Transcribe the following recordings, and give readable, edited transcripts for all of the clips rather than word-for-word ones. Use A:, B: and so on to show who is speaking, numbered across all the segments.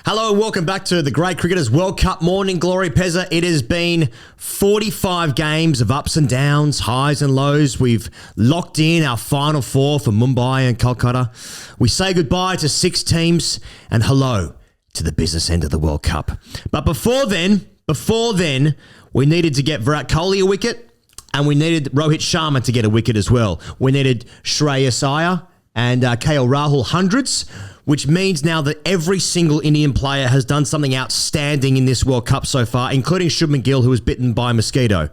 A: Hello and welcome back to the Great Cricketers World Cup Morning Glory, Pezza. It has been 45 games of ups and downs, highs and lows. We've locked in our final four for Mumbai and Kolkata. We say goodbye to 6 teams and hello to the business end of the World Cup. But before then, we needed to get Virat Kohli a wicket and we needed Rohit Sharma to get a wicket as well. We needed Shreyas Iyer and KL Rahul hundreds, which means now that every single Indian player has done something outstanding in this World Cup so far, including Shubman Gill, who was bitten by a mosquito.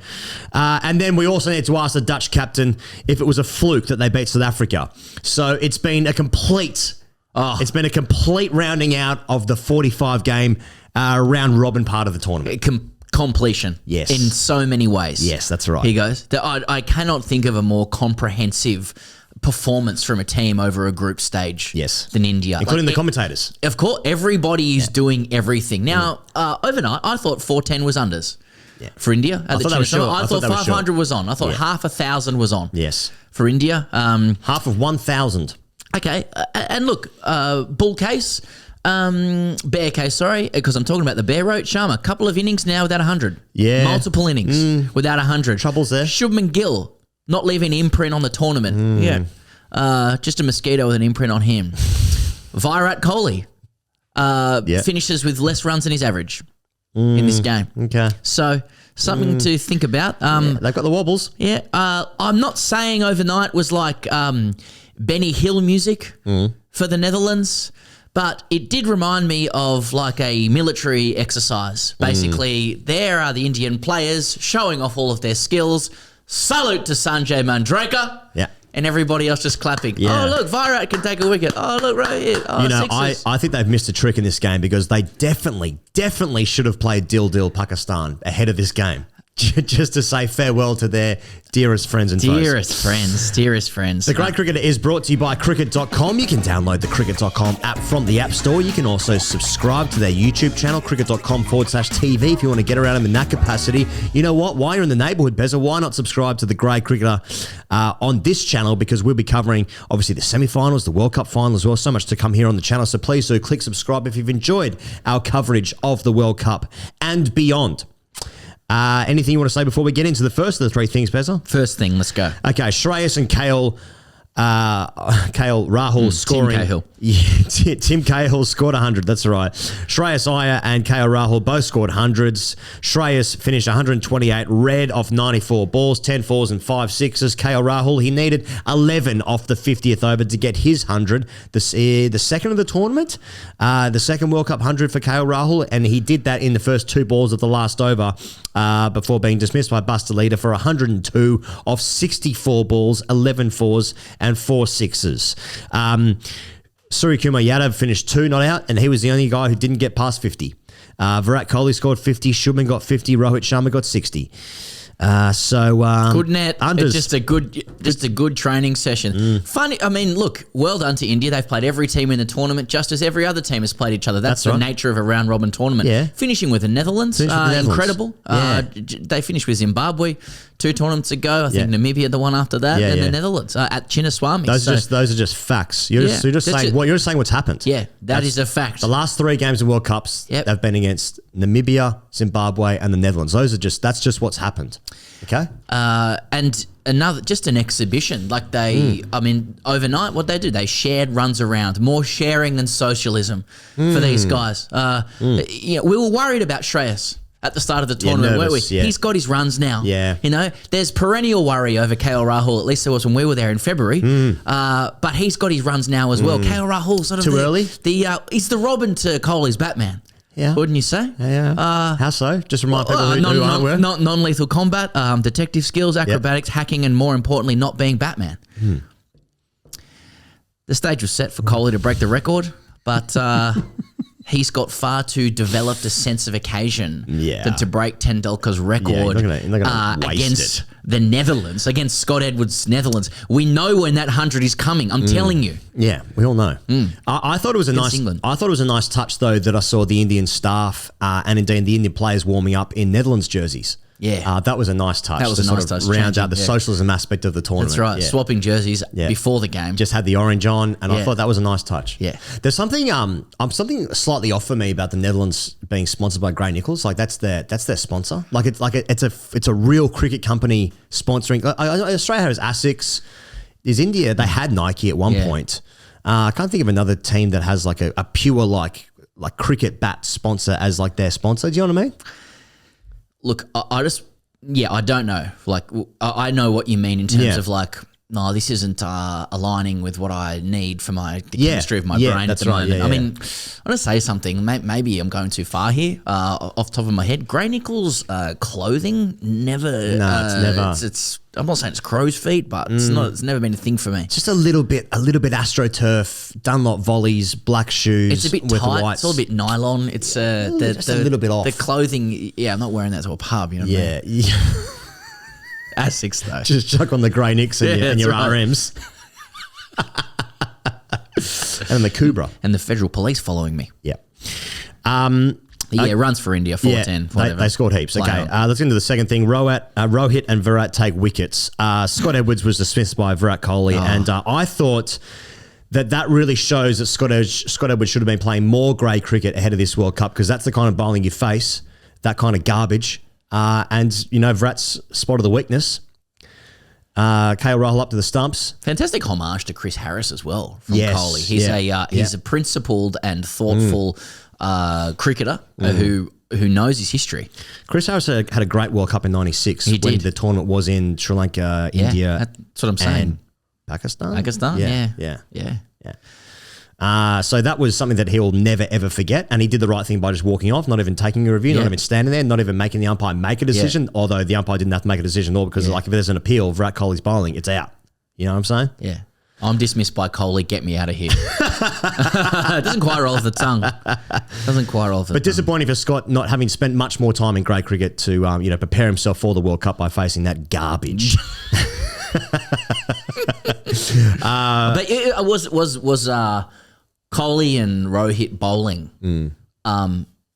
A: And then we also need to ask the Dutch captain if it was a fluke that they beat South Africa. So it's been a complete rounding out of the 45-game round robin part of the tournament.
B: Completion.
A: Yes.
B: In so many ways.
A: Yes, that's right.
B: Here goes. I cannot think of a more comprehensive performance from a team over a group stage than India.
A: Including the commentators.
B: Of course, everybody is doing everything. Now, overnight, I thought 410 was unders for India.
A: I thought that was short.
B: I thought 500 was on. I thought half 1,000 was on.
A: Yes.
B: For India.
A: Half of 1,000.
B: Okay. And look, bull case, bear case, sorry, because I'm talking about the bear Rohit Sharma. A couple of innings now without 100.
A: Yeah.
B: Multiple innings without 100.
A: Troubles there.
B: Shubman Gill. Not leaving an imprint on the tournament. Yeah. Just a mosquito with an imprint on him. Virat Kohli finishes with less runs than his average in this game.
A: Okay.
B: So something to think about.
A: They've got the wobbles.
B: Yeah. I'm not saying overnight was like Benny Hill music for the Netherlands, but it did remind me of like a military exercise. Basically, there are the Indian players showing off all of their skills. Salute to Sanjay Manjrekar.
A: Yeah.
B: And everybody else just clapping.
A: Yeah.
B: Oh, look, Virat can take a wicket. Oh, look, right here. Oh, sixes.
A: I think they've missed a trick in this game because they definitely should have played Dil Pakistan ahead of this game. Just to say farewell to their dearest friends and foes.
B: Dearest friends.
A: The Great Cricketer is brought to you by Cricket.com. You can download the Cricket.com app from the App Store. You can also subscribe to their YouTube channel, cricket.com/TV, if you want to get around them in that capacity. You know what? While you're in the neighbourhood, Bezza, why not subscribe to the Great Cricketer on this channel? Because we'll be covering, obviously, the semi-finals, the World Cup final as well. So much to come here on the channel. So please do click subscribe if you've enjoyed our coverage of the World Cup and beyond. Anything you want to say before we get into the first of the 3 things, Pezza?
B: First thing, let's go.
A: Okay, Shreyas and KL Rahul scoring.
B: Tim Cahill.
A: Yeah, Tim Cahill scored 100. That's right. Shreyas Iyer and KL Rahul both scored hundreds. Shreyas finished 128 red off 94 balls, 10 fours and 5 sixes. KL Rahul, he needed 11 off the 50th over to get his 100. The second of the tournament, the second World Cup 100 for KL Rahul, and he did that in the first 2 balls of the last over before being dismissed by Buster Leader for 102 off 64 balls, 11 fours and 4 sixes. Suryakumar Yadav finished 2 not out, and he was the only guy who didn't get past 50. Virat Kohli scored 50, Shubman got 50, Rohit Sharma got 60.
B: Good net.
A: Unders.
B: Just a good training session. Funny. I mean, look, well done to India. They've played every team in the tournament just as every other team has played each other. That's the nature of a round robin tournament.
A: Yeah.
B: Finishing with the Netherlands. Incredible.
A: Yeah.
B: They finished with Zimbabwe 2 tournaments ago. I think Namibia the one after that, and the Netherlands at Chinnaswamy.
A: Those are just facts. You're just saying what's happened.
B: Yeah, that is a fact.
A: The last 3 games of World Cups have been against Namibia, Zimbabwe, and the Netherlands. That's just what's happened. Okay.
B: And just an exhibition. Like I mean, overnight, what they do, they shared runs around. More sharing than socialism for these guys. We were worried about Shreyas at the start of the tournament, weren't we?
A: Yeah.
B: He's got his runs now.
A: Yeah.
B: You know, there's perennial worry over KL Rahul, at least there was when we were there in February. But he's got his runs now as well. KL Rahul sort of
A: too early.
B: He's the Robin to Kohli's Batman. Yeah. Wouldn't you say?
A: Yeah. How so? Just remind people who aren't aware.
B: Non-lethal combat, detective skills, acrobatics, hacking, and more importantly, not being Batman. The stage was set for Kohli to break the record, but he's got far too developed a sense of occasion than to break Tendulkar's record against the Netherlands, against Scott Edwards' Netherlands. We know when that 100 is coming. I'm telling you.
A: Yeah, we all know. I thought it was a nice touch though that I saw the Indian staff and indeed the Indian players warming up in Netherlands jerseys.
B: Yeah.
A: That was a nice touch.
B: That was a nice touch.
A: Round out the
B: Changing,
A: socialism aspect of the tournament.
B: That's right.
A: Yeah.
B: Swapping jerseys before the game.
A: Just had the orange on, and I thought that was a nice touch.
B: Yeah.
A: There's something something slightly off for me about the Netherlands being sponsored by Gray Nichols. Like that's their sponsor. It's a real cricket company sponsoring. Australia has ASICS. There's India. They had Nike at one point. I can't think of another team that has like a pure like cricket bat sponsor as like their sponsor. Do you know what I mean?
B: Look, I don't know. Like, I know what you mean in terms of like, no, this isn't aligning with what I need for the chemistry of my brain at the moment.
A: Yeah,
B: I mean, I'm going to say something. Maybe I'm going too far here. Off the top of my head, Gray Nichols clothing never. No,
A: it's never.
B: It's. I'm not saying it's crow's feet, but it's not. It's never been a thing for me.
A: Just a little bit AstroTurf, Dunlop volleys, black shoes.
B: It's a bit
A: with
B: tight.
A: whites.
B: It's all a bit nylon. It's
A: just a little bit off.
B: The clothing. Yeah, I'm not wearing that to a pub. You know what I mean?
A: Yeah.
B: ASICS though.
A: Just chuck on the Grey Nicks and your
B: right.
A: RMs. And the Kubra.
B: And the federal police following me.
A: Yeah.
B: Runs for India, 4-10.
A: They scored heaps. Okay, let's get into the second thing. Rohit and Virat take wickets. Scott Edwards was dismissed by Virat Kohli, and I thought that really shows that Scott Edwards should have been playing more grey cricket ahead of this World Cup, because that's the kind of bowling you face, that kind of garbage. And, Virat's spotted the weakness. KL Rahul up to the stumps.
B: Fantastic homage to Chris Harris as well from
A: Yes,
B: Kohli. He's a principled and thoughtful cricketer who knows his history.
A: Chris Harris had a great World Cup in '96 when
B: did.
A: the tournament was in Sri Lanka, India.
B: That's what I'm saying.
A: And Pakistan?
B: Yeah.
A: So that was something that he'll never, ever forget. And he did the right thing by just walking off, not even taking a review, not even standing there, not even making the umpire make a decision, although the umpire didn't have to make a decision at all, because like if there's an appeal, Virat Kohli's bowling, it's out. You know what I'm saying?
B: Yeah. I'm dismissed by Kohli. Get me out of here. It doesn't quite roll off the tongue.
A: But disappointing for Scott not having spent much more time in grey cricket to prepare himself for the World Cup by facing that garbage.
B: But it was Kohli and Rohit bowling.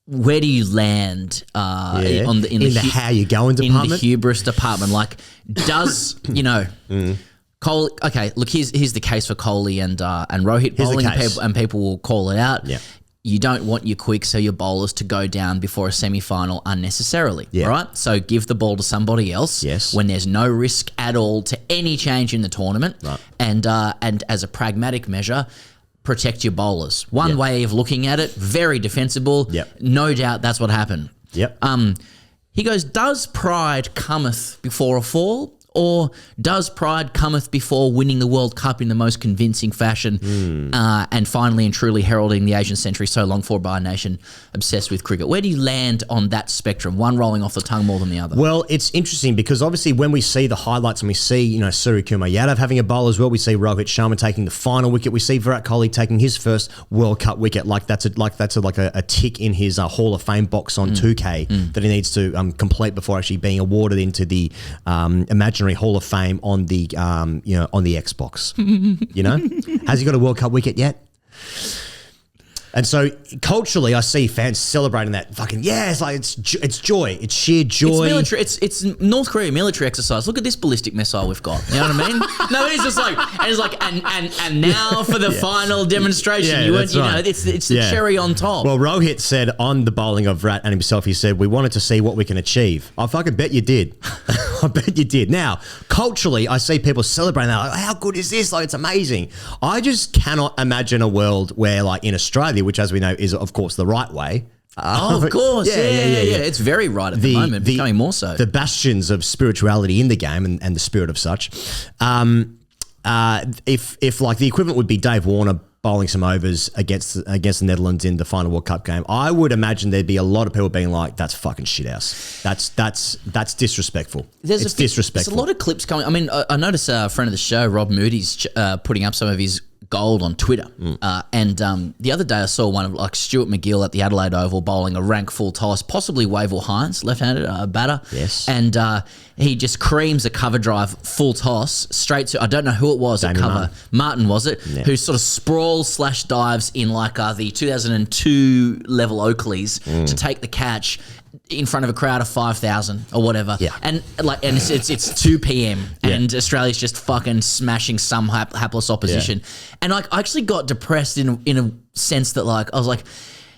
B: Where do you land in the
A: how you going department?
B: In the hubris department? Like, does Kohli? Okay, look, here's the case for Kohli and Rohit bowling, and people will call it out.
A: Yeah.
B: You don't want your quicks or your bowlers to go down before a semi-final unnecessarily, right? So give the ball to somebody else when there's no risk at all to any change in the tournament,
A: right.
B: And as a pragmatic measure, protect your bowlers. One way of looking at it, very defensible.
A: Yep.
B: No doubt that's what happened.
A: Yep.
B: He goes, does pride cometh before a fall? Or does pride cometh before winning the World Cup in the most convincing fashion and finally and truly heralding the Asian century so long for by a nation obsessed with cricket? Where do you land on that spectrum, one rolling off the tongue more than the other?
A: Well, it's interesting because obviously when we see the highlights and we see, Surya Kumar Yadav having a bowl as well, we see Rohit Sharma taking the final wicket, we see Virat Kohli taking his first World Cup wicket, like that's a tick in his Hall of Fame box on 2K that he needs to complete before actually being awarded into the imaginary Hall of Fame on the on the Xbox. Has he got a World Cup wicket yet? And so culturally, I see fans celebrating that fucking it's like it's joy, it's sheer joy.
B: It's military. It's North Korea military exercise. Look at this ballistic missile we've got. You know what I mean? No, it's just like and now for the final demonstration. It's the cherry on top.
A: Well, Rohit said on the bowling of Virat and himself, he said, "We wanted to see what we can achieve." I fucking bet you did. I bet you did. Now, culturally, I see people celebrating that. Like, how good is this? Like, it's amazing. I just cannot imagine a world where, like in Australia, which as we know is of course the right way.
B: Of course. Yeah. It's very right at the moment, becoming more so. The
A: bastions of spirituality in the game and the spirit of such. If like the equivalent would be Dave Warner bowling some overs against the Netherlands in the final World Cup game, I would imagine there'd be a lot of people being like, "That's fucking shit house. That's disrespectful. It's disrespectful."
B: There's a lot of clips coming. I mean, I noticed a friend of the show, Rob Moody's, putting up some of his gold on Twitter. And the other day I saw one of like Stuart McGill at the Adelaide Oval bowling a rank full toss, possibly Wavell Hines, left-handed batter.
A: Yes.
B: And he just creams a cover drive full toss straight to, I don't know who it was at cover. Martin was it? Yeah. Who sort of sprawls/dives in like the 2002 level Oakleys to take the catch. in front of a crowd of 5,000 or whatever.
A: Yeah.
B: And it's 2 p.m. and Australia's just fucking smashing some hapless opposition. And like I actually got depressed in a sense that like I was like,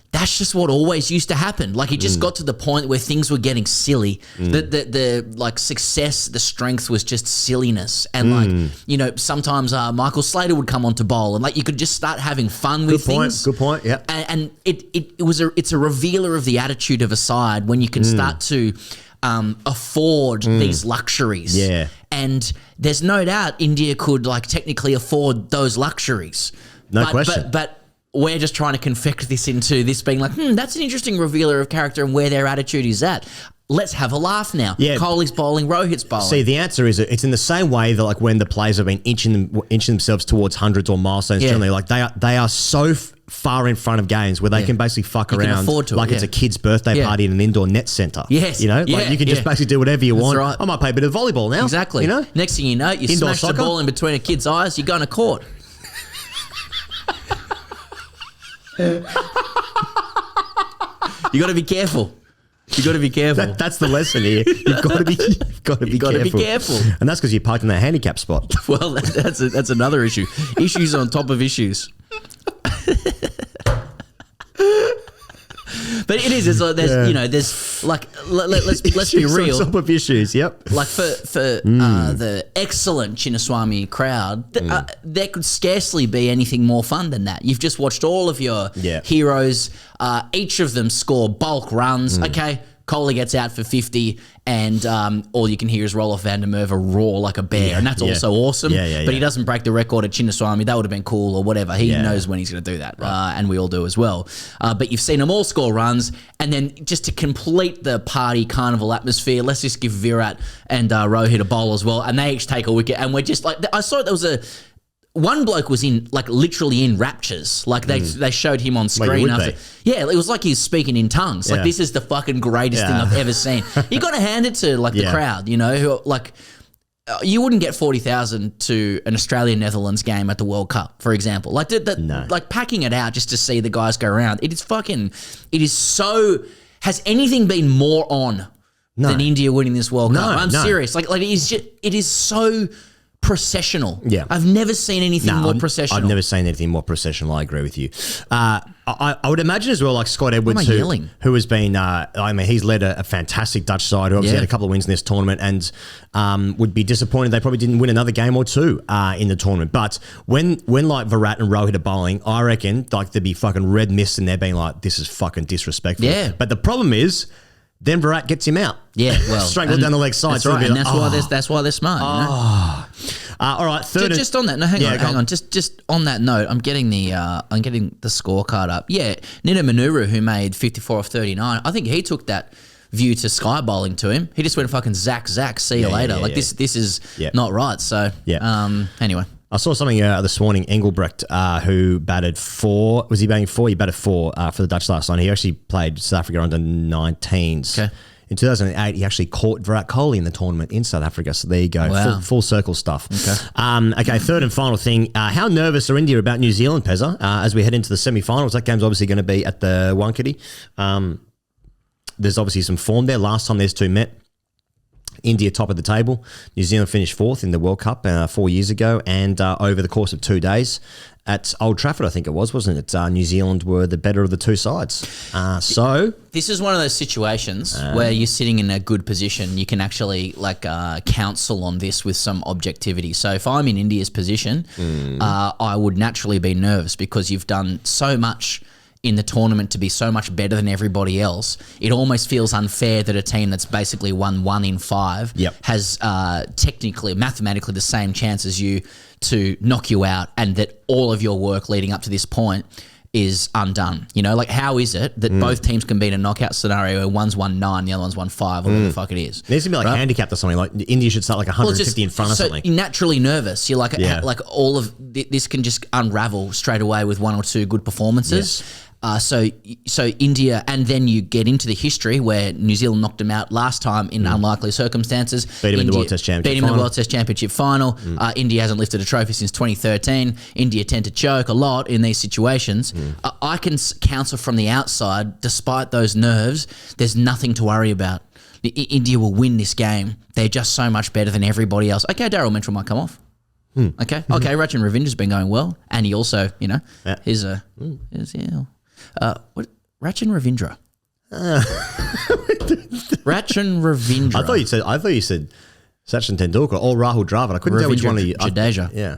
B: that's just what always used to happen. Like it just got to the point where things were getting silly. The like success, the strength was just silliness. And like, you know, sometimes Michael Slater would come on to bowl and like you could just start having fun with things.
A: Good point, yeah.
B: And it's a revealer of the attitude of a side when you can start to afford these luxuries.
A: Yeah.
B: And there's no doubt India could like technically afford those luxuries.
A: No question.
B: But we're just trying to confect this into this being like, that's an interesting revealer of character and where their attitude is at. Let's have a laugh now. Yeah. Kohli's bowling, Rohit's bowling.
A: See, the answer is it's in the same way that like when the players have been inching themselves towards hundreds or milestones generally, like they are so far in front of games where they can basically fuck around
B: can afford to,
A: like it's a kid's birthday party in an indoor net centre.
B: Yes.
A: You know, like you can just basically do whatever you want.
B: Right.
A: I might play a bit of volleyball now.
B: Exactly.
A: You know?
B: Next thing you know, you
A: Indoor
B: smash
A: soccer.
B: the ball in between a kid's eyes, you're going to court. You got to be careful. You got to be careful.
A: That's the lesson here. You've got to be careful. And that's because you parked in that handicap spot.
B: Well, that's another issue. Issues on top of issues. But it is. It's like there's you know there's like let's be real.
A: On top of issues. Yep.
B: Like for the excellent Chinnaswamy crowd, there could scarcely be anything more fun than that. You've just watched all of your heroes. Each of them score bulk runs. Okay. Kohli gets out for 50 and all you can hear is Roelof van der Merwe roar like a bear and that's also awesome. But he doesn't break the record at Chinnaswamy. That would have been cool or whatever. He knows when he's going to do that and we all do as well. But you've seen them all score runs and then just to complete the party carnival atmosphere, let's just give Virat and Rohit a bowl as well and they each take a wicket and we're just like, I saw there was one bloke was in like literally in raptures. Like they showed him on screen after. Yeah, it was like he was speaking in tongues. Like this is the fucking greatest thing I've ever seen. You got to hand it to like the crowd, you know, who like you wouldn't get 40,000 to an Australia-Netherlands game at the World Cup, for example. Like like packing it out just to see the guys go around. It is so. Has anything been more on than India winning this World Cup? I'm serious. Like it is so processional. Yeah. I've never seen anything more processional.
A: I've never seen anything more processional. I agree with you. I would imagine as well, like Scott Edwards, who has been, I mean, he's led a fantastic Dutch side who obviously had a couple of wins in this tournament and would be disappointed they probably didn't win another game or two in the tournament. But when like Virat and Rohit are bowling, I reckon like there'd be fucking red mist and they're being like, this is fucking disrespectful. Yeah. But the problem is, then Virat gets him out. Yeah, well, strangled down the leg side.
B: That's right, and that's why they're smart. You know?
A: All right, third.
B: Just on that. No, hang on. Just on that note, I'm getting the scorecard up. Yeah, Nina Manuru, who made 54 of 39. I think he took that view to sky bowling to him. He just went fucking Zach. See you later. This is not right. So anyway.
A: I saw something this morning. Engelbrecht, who batted 4. Was he batting 4? He batted 4 for the Dutch last night. He actually played South Africa under 19s. Okay. In 2008, he actually caught Virat Kohli in the tournament in South Africa. So there you go. Wow. Full circle stuff. Okay. Okay, third and final thing. How nervous are India about New Zealand, Pezza, as we head into the semi-finals? That game's obviously going to be at the Wankhede. There's obviously some form there. Last time these two met, India top of the table. New Zealand finished 4th in the World Cup 4 years ago, and over the course of 2 days at Old Trafford, I think it was, wasn't it? New Zealand were the better of the two sides. So
B: this is one of those situations where you're sitting in a good position. You can actually counsel on this with some objectivity. So if I'm in India's position, I would naturally be nervous because you've done so much in the tournament to be so much better than everybody else. It almost feels unfair that a team that's basically won 1 in 5 has technically, mathematically the same chance as you to knock you out, and that all of your work leading up to this point is undone. You know, like how is it that both teams can be in a knockout scenario where one's won 9, the other one's won 5, or whatever the fuck it is?
A: It needs to be like handicapped or something. Like India should start like 150 in front of something.
B: You're naturally nervous. You're like all of this can just unravel straight away with 1 or 2 good performances. Yes. So India, and then you get into the history where New Zealand knocked them out last time in unlikely circumstances.
A: Beat him in the World Test Championship final. India hasn't lifted a trophy since 2013. India tend to choke a lot in these situations. I can counsel from the outside, despite those nerves, there's nothing to worry about. India will win this game. They're just so much better than everybody else. Okay, Daryl Mitchell might come off. Okay, Rachin Ravindra's been going well, and he also, he's what Rachin Ravindra? Rachin Ravindra. I thought you said Sachin Tendulkar or Rahul Dravid. I couldn't tell which one of you.
B: Jadeja.
A: Yeah.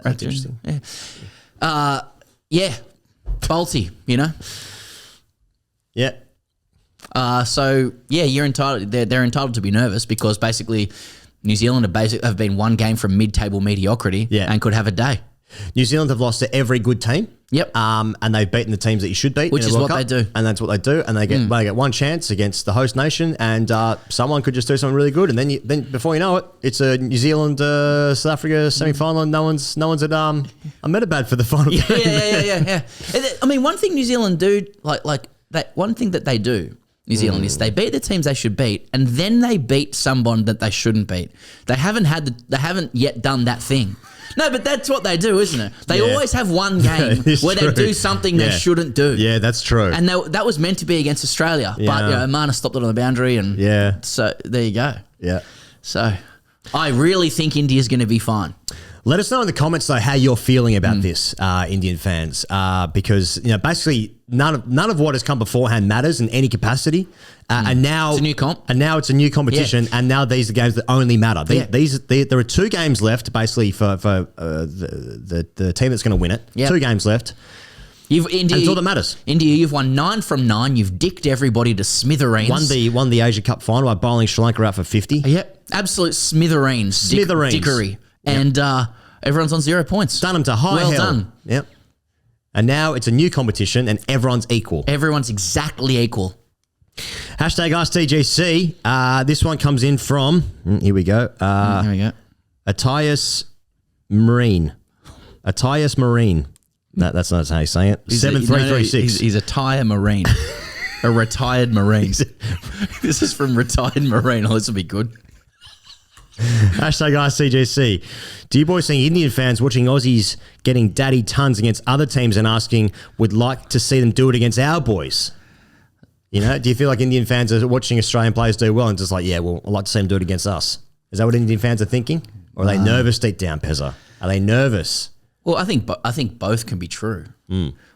A: That's interesting.
B: Yeah. Bolty,
A: Yeah.
B: So you're entitled. They're entitled to be nervous because basically New Zealand have been one game from mid-table mediocrity and could have a day.
A: New Zealand have lost to every good team.
B: Yep.
A: And they've beaten the teams that you should beat,
B: which is what they do.
A: And that's what they do. And they get one chance against the host nation, and someone could just do something really good, and then before you know it, it's a New Zealand South Africa semi-final, and no one's at Ahmedabad for the final game.
B: Yeah. I mean, one thing New Zealand do like that. One thing that they do. New Zealand is they beat the teams they should beat, and then they beat someone that they shouldn't beat. They haven't yet done that thing. No, but that's what they do, isn't it? They always have one game where they do something they shouldn't do.
A: Yeah, that's true.
B: And that was meant to be against Australia, but Mana stopped it on the boundary, and so there you go.
A: Yeah.
B: So I really think India's going to be fine.
A: Let us know in the comments though how you're feeling about this, Indian fans, because basically none of what has come beforehand matters in any capacity, and now
B: it's a new comp,
A: and now it's a new competition, and now these are games that only matter. There are 2 games left basically for the team that's going to win it. 2 games left. That's all that matters.
B: India, you've won 9 from 9. You've dicked everybody to smithereens.
A: Won the Asia Cup final by bowling Sri Lanka out for 50.
B: Yep, absolute smithereens. Dickery. And everyone's on 0 points.
A: Done them to high hell. Well done. Yep. And now it's a new competition and everyone's equal.
B: Everyone's exactly equal.
A: Hashtag AskTGC. This one comes in from, here we go.
B: Here we go.
A: Attias Marine. That's not how you say it. 7336.
B: He's a tire Marine. A retired Marine. This is from retired Marine. Oh, this will be good.
A: Hashtag AskTGC. Do you boys think Indian fans watching Aussies getting daddy tons against other teams and asking would like to see them do it against our boys? Do you feel like Indian fans are watching Australian players do well and just like, I'd like to see them do it against us? Is that what Indian fans are thinking? Or are they nervous deep down, Pezza? Are they nervous?
B: Well, I think both can be true.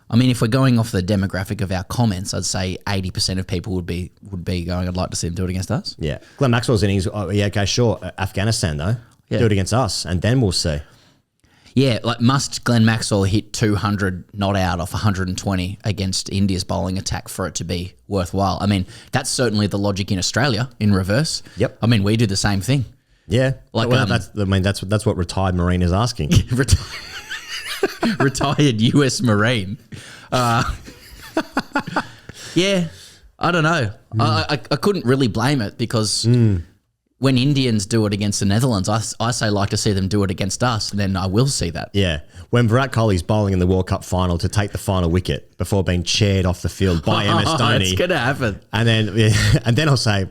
B: I mean, if we're going off the demographic of our comments, I'd say 80% of people would be going, I'd like to see them do it against us.
A: Yeah. Glenn Maxwell's innings, okay, sure. Afghanistan, though. Yeah. Do it against us, and then we'll see.
B: Yeah, must Glenn Maxwell hit 200 not out off 120 against India's bowling attack for it to be worthwhile? I mean, that's certainly the logic in Australia in reverse.
A: Yep.
B: I mean, we do the same thing.
A: Yeah. That's what retired Marine is asking.
B: Retired US Marine. Yeah, I don't know. I couldn't really blame it because when Indians do it against the Netherlands, I say like to see them do it against us, and then I will see that.
A: Yeah. When Virat Kohli's bowling in the World Cup final to take the final wicket before being chaired off the field by MS Dhoni.
B: It's going to happen.
A: And then I'll say,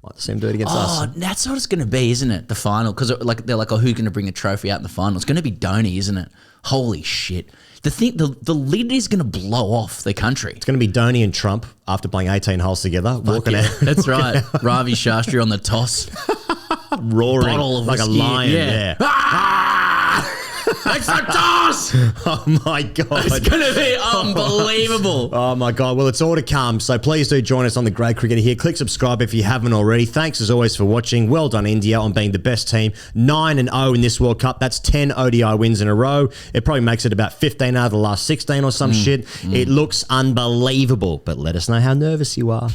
A: like to see him do it against us.
B: Oh, that's what it's going to be, isn't it? The final. Because they're like, who's going to bring the trophy out in the final? It's going to be Dhoni, isn't it? Holy shit. The lid is going to blow off the country.
A: It's going to be Dhoni and Trump after playing 18 holes together, walking out.
B: That's right. Ravi Shastri on the toss.
A: Roaring
B: bottle of
A: like
B: whiskey.
A: A lion. Yeah.
B: It's a toss!
A: Oh my God.
B: It's going to be unbelievable.
A: Oh my God. Well, it's all to come. So please do join us on the Grade Cricketer here. Click subscribe if you haven't already. Thanks as always for watching. Well done, India, on being the best team. 9-0 in this World Cup. That's 10 ODI wins in a row. It probably makes it about 15 out of the last 16 or some shit. It looks unbelievable. But let us know how nervous you are.